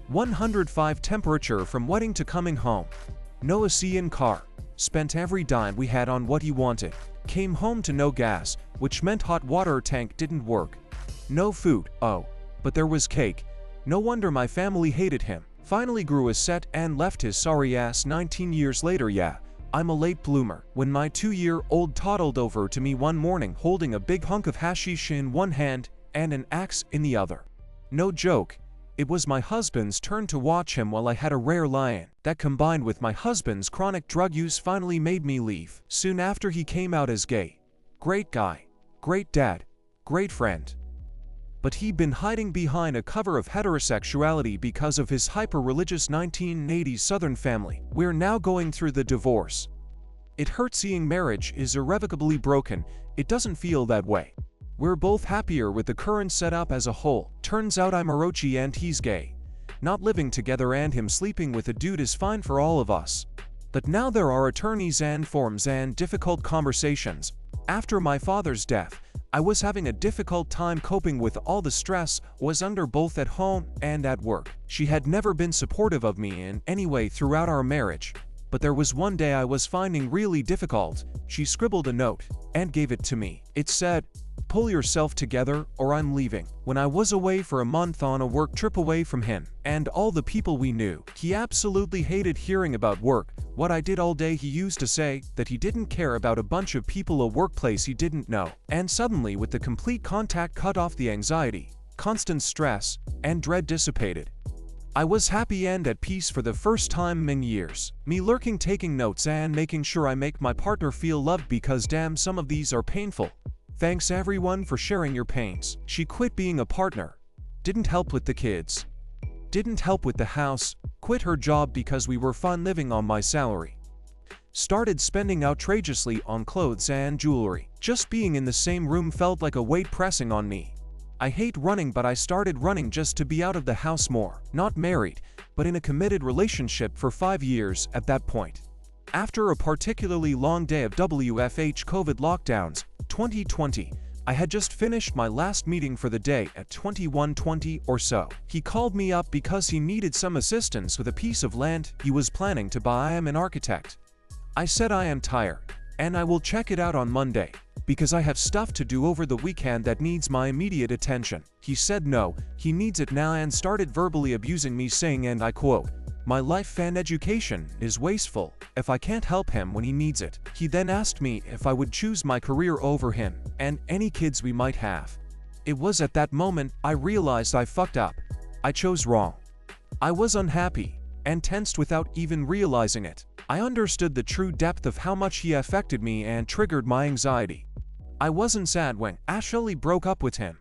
105 temperature from wedding to coming home. No AC in car. Spent every dime we had on what he wanted. Came home to no gas, which meant hot water tank didn't work. No food, oh, but there was cake. No wonder my family hated him. Finally grew a set and left his sorry ass 19 years later. Yeah, I'm a late bloomer. When my 2-year-old toddled over to me one morning holding a big hunk of hashish in one hand and an axe in the other. No joke. It was my husband's turn to watch him while I had a rare lie-in. That combined with my husband's chronic drug use finally made me leave. Soon after he came out as gay. Great guy. Great dad. Great friend. But he'd been hiding behind a cover of heterosexuality because of his hyper-religious 1980s Southern family. We're now going through the divorce. It hurts seeing marriage is irrevocably broken. It doesn't feel that way. We're both happier with the current setup as a whole. Turns out I'm Orochi and he's gay. Not living together and him sleeping with a dude is fine for all of us. But now there are attorneys and forms and difficult conversations. After my father's death, I was having a difficult time coping with all the stress was under both at home and at work. She had never been supportive of me in any way throughout our marriage. But there was one day I was finding really difficult. She scribbled a note and gave it to me. It said, "Pull yourself together or I'm leaving." When I was away for a month on a work trip away from him and all the people we knew, he absolutely hated hearing about work, what I did all day. He used to say that he didn't care about a bunch of people, a workplace he didn't know. And suddenly, with the complete contact cut off, the anxiety, constant stress, and dread dissipated. I was happy and at peace for the first time in years. Me lurking, taking notes and making sure I make my partner feel loved, because damn, some of these are painful. Thanks everyone for sharing your pains. She quit being a partner. Didn't help with the kids. Didn't help with the house. Quit her job because we were fine living on my salary. Started spending outrageously on clothes and jewelry. Just being in the same room felt like a weight pressing on me. I hate running, but I started running just to be out of the house more. Not married, but in a committed relationship for 5 years at that point. After a particularly long day of WFH COVID lockdowns, 2020, I had just finished my last meeting for the day at 21:20 or so. He called me up because he needed some assistance with a piece of land he was planning to buy. I am an architect. I said I am tired, and I will check it out on Monday, because I have stuff to do over the weekend that needs my immediate attention. He said no, he needs it now, and started verbally abusing me, saying, and I quote, "My life and education is wasteful if I can't help him when he needs it." He then asked me if I would choose my career over him and any kids we might have. It was at that moment I realized I fucked up. I chose wrong. I was unhappy and tensed without even realizing it. I understood the true depth of how much he affected me and triggered my anxiety. I wasn't sad when Ashley broke up with him.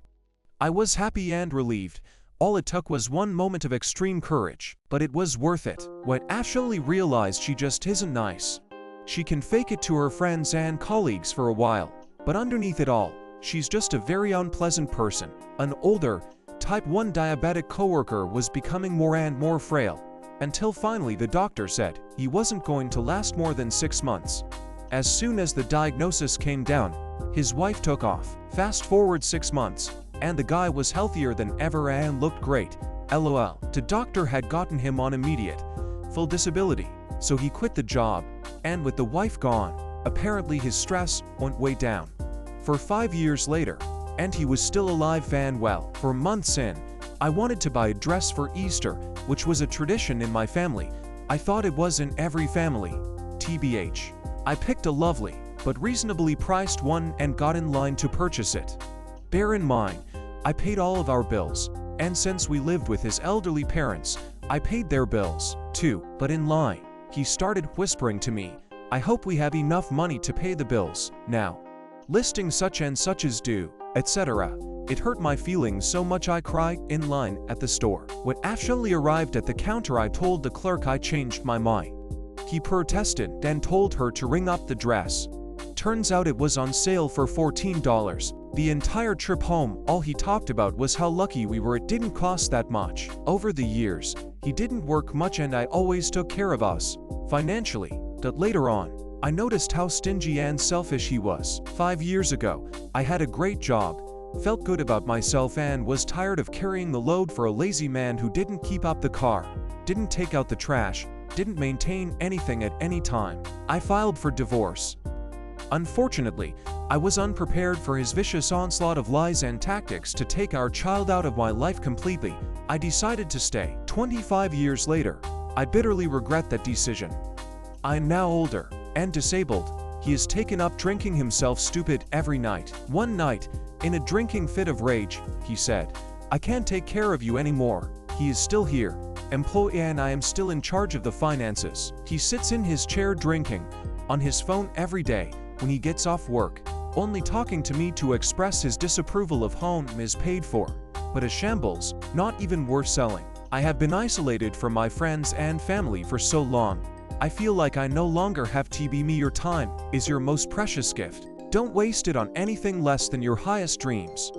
I was happy and relieved. All it took was one moment of extreme courage, but it was worth it. When Ashley realized she just isn't nice. She can fake it to her friends and colleagues for a while, but underneath it all, she's just a very unpleasant person. An older, type 1 diabetic coworker was becoming more and more frail, until finally the doctor said he wasn't going to last more than 6 months. As soon as the diagnosis came down, his wife took off. Fast forward 6 months, and the guy was healthier than ever and looked great. LOL. The doctor had gotten him on immediate, full disability, so he quit the job, and with the wife gone, apparently his stress went way down. For 5 years later, and he was still alive and well. For months in, I wanted to buy a dress for Easter, which was a tradition in my family. I thought it was in every family. TBH. I picked a lovely, but reasonably priced one and got in line to purchase it. Bear in mind, I paid all of our bills, and since we lived with his elderly parents, I paid their bills, too. But in line, he started whispering to me, "I hope we have enough money to pay the bills now. Listing such and such is due," etc. It hurt my feelings so much I cried in line at the store. When actually arrived at the counter, I told the clerk I changed my mind. He protested and told her to ring up the dress. Turns out it was on sale for $14. The entire trip home, all he talked about was how lucky we were it didn't cost that much. Over the years, he didn't work much and I always took care of us financially. But later on, I noticed how stingy and selfish he was. 5 years ago, I had a great job, felt good about myself and was tired of carrying the load for a lazy man who didn't keep up the car, didn't take out the trash, didn't maintain anything at any time. I filed for divorce. Unfortunately, I was unprepared for his vicious onslaught of lies and tactics to take our child out of my life completely. I decided to stay. 25 years later, I bitterly regret that decision. I am now older and disabled. He has taken up drinking himself stupid every night. One night, in a drinking fit of rage, he said, "I can't take care of you anymore." He is still here, employee, and I am still in charge of the finances. He sits in his chair drinking, on his phone every day, when he gets off work, only talking to me to express his disapproval of home is paid for. But a shambles, not even worth selling. I have been isolated from my friends and family for so long. I feel like I no longer have TB. Me, your time is your most precious gift. Don't waste it on anything less than your highest dreams.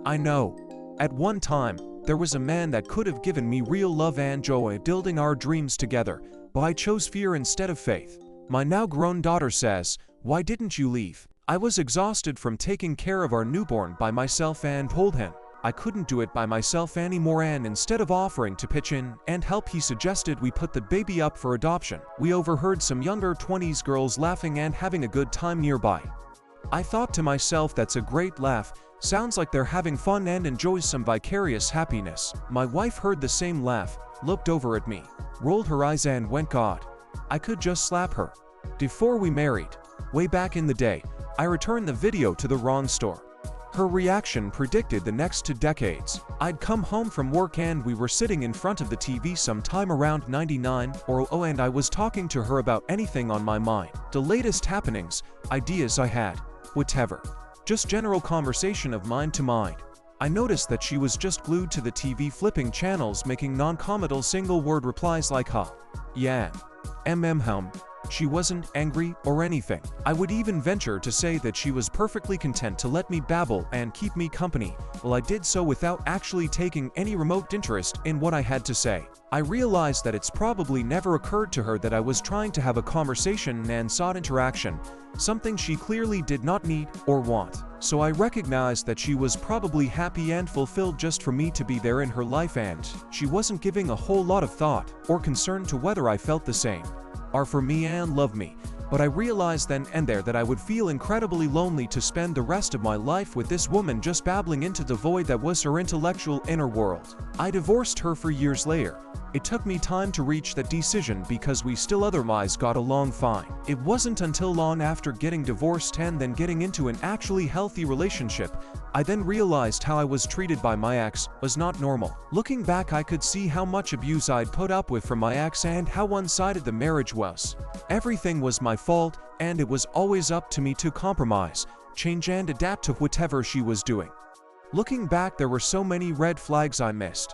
I know. At one time, there was a man that could have given me real love and joy building our dreams together, but I chose fear instead of faith. My now grown daughter says, "Why didn't you leave?" I was exhausted from taking care of our newborn by myself and told him I couldn't do it by myself anymore, and instead of offering to pitch in and help, he suggested we put the baby up for adoption. We overheard some younger 20s girls laughing and having a good time nearby. I thought to myself, that's a great laugh, sounds like they're having fun and enjoys some vicarious happiness. My wife heard the same laugh, looked over at me, rolled her eyes and went, "God, I could just slap her." Before we married, way back in the day, I returned the video to the wrong store. Her reaction predicted the next 2 decades. I'd come home from work and we were sitting in front of the TV sometime around 99 or 00, and I was talking to her about anything on my mind. The latest happenings, ideas I had, whatever. Just general conversation of mind to mind. I noticed that she was just glued to the TV, flipping channels, making non-committal single-word replies like "huh," "yeah," hum. She wasn't angry or anything. I would even venture to say that she was perfectly content to let me babble and keep me company while I did so without actually taking any remote interest in what I had to say. I realized that it's probably never occurred to her that I was trying to have a conversation and sought interaction, something she clearly did not need or want. So I recognized that she was probably happy and fulfilled just for me to be there in her life, and she wasn't giving a whole lot of thought or concern to whether I felt the same are for me and love me. But I realized then and there that I would feel incredibly lonely to spend the rest of my life with this woman just babbling into the void that was her intellectual inner world. I divorced her for years later. It took me time to reach that decision because we still otherwise got along fine. It wasn't until long after getting divorced and then getting into an actually healthy relationship, I then realized how I was treated by my ex was not normal. Looking back, I could see how much abuse I'd put up with from my ex and how one-sided the marriage was. Everything was my fault, and it was always up to me to compromise, change and adapt to whatever she was doing. Looking back, there were so many red flags I missed.